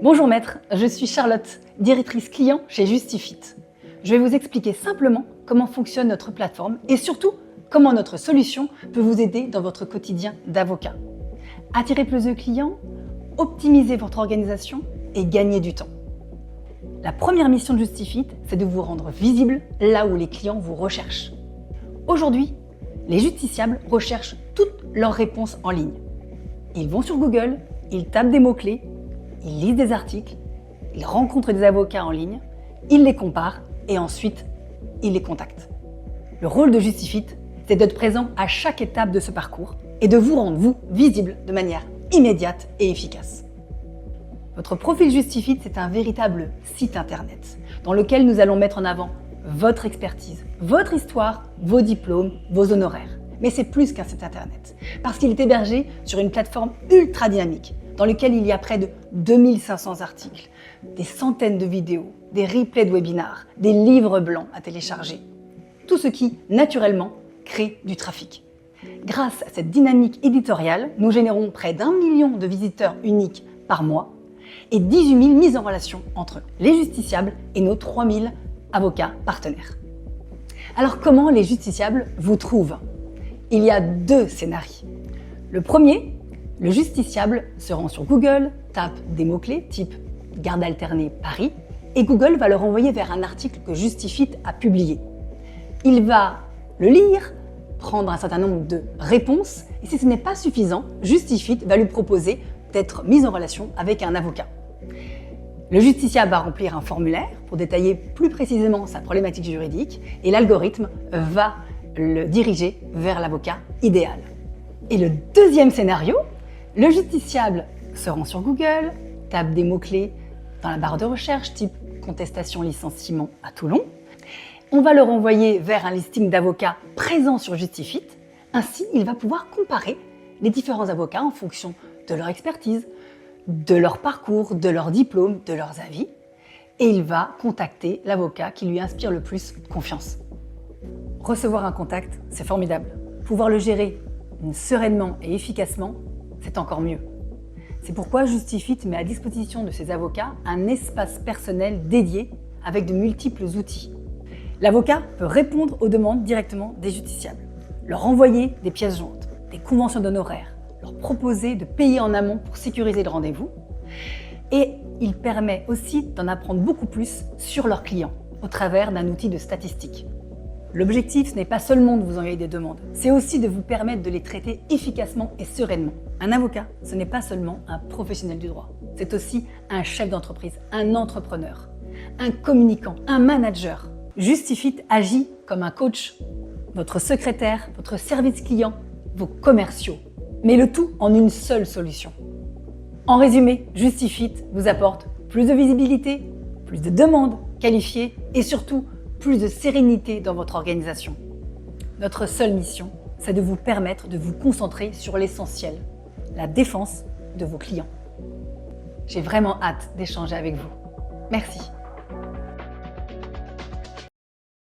Bonjour maître, je suis Charlotte, directrice client chez Justifit. Je vais vous expliquer simplement comment fonctionne notre plateforme et surtout comment notre solution peut vous aider dans votre quotidien d'avocat. Attirer plus de clients, optimiser votre organisation et gagner du temps. La première mission de Justifit, c'est de vous rendre visible là où les clients vous recherchent. Aujourd'hui, les justiciables recherchent toutes leurs réponses en ligne. Ils vont sur Google, ils tapent des mots-clés, ils lisent des articles, ils rencontrent des avocats en ligne, ils les comparent et ensuite, ils les contactent. Le rôle de Justifit, c'est d'être présent à chaque étape de ce parcours et de vous rendre, vous, visible de manière immédiate et efficace. Votre profil Justifit, c'est un véritable site internet dans lequel nous allons mettre en avant votre expertise, votre histoire, vos diplômes, vos honoraires. Mais c'est plus qu'un site internet, parce qu'il est hébergé sur une plateforme ultra dynamique dans laquelle il y a près de 2500 articles, des centaines de vidéos, des replays de webinars, des livres blancs à télécharger. Tout ce qui, naturellement, crée du trafic. Grâce à cette dynamique éditoriale, nous générons près d'1 million de visiteurs uniques par mois et 18 000 mises en relation entre les justiciables et nos 3 000 avocats partenaires. Alors comment les justiciables vous trouvent ? Il y a 2 scénarios. Le premier, le justiciable se rend sur Google, tape des mots-clés type « garde alternée Paris » et Google va le renvoyer vers un article que Justifit a publié. Il va le lire, prendre un certain nombre de réponses et si ce n'est pas suffisant, Justifit va lui proposer d'être mis en relation avec un avocat. Le justiciable va remplir un formulaire pour détailler plus précisément sa problématique juridique et l'algorithme va le diriger vers l'avocat idéal. Et le deuxième scénario, le justiciable se rend sur Google, tape des mots-clés dans la barre de recherche type « contestation licenciement à Toulon ». On va le renvoyer vers un listing d'avocats présents sur Justifit. Ainsi, il va pouvoir comparer les différents avocats en fonction de leur expertise, de leur parcours, de leur diplôme, de leurs avis. Et il va contacter l'avocat qui lui inspire le plus confiance. Recevoir un contact, c'est formidable. Pouvoir le gérer sereinement et efficacement, c'est encore mieux. C'est pourquoi Justifit met à disposition de ses avocats un espace personnel dédié avec de multiples outils. L'avocat peut répondre aux demandes directement des justiciables, leur envoyer des pièces jointes, des conventions d'honoraires, leur proposer de payer en amont pour sécuriser le rendez-vous. Et il permet aussi d'en apprendre beaucoup plus sur leurs clients au travers d'un outil de statistiques. L'objectif, ce n'est pas seulement de vous envoyer des demandes, c'est aussi de vous permettre de les traiter efficacement et sereinement. Un avocat, ce n'est pas seulement un professionnel du droit, c'est aussi un chef d'entreprise, un entrepreneur, un communicant, un manager. Justifit agit comme un coach, votre secrétaire, votre service client, vos commerciaux, mais le tout en une seule solution. En résumé, Justifit vous apporte plus de visibilité, plus de demandes qualifiées et surtout plus de sérénité dans votre organisation. Notre seule mission, c'est de vous permettre de vous concentrer sur l'essentiel, la défense de vos clients. J'ai vraiment hâte d'échanger avec vous. Merci.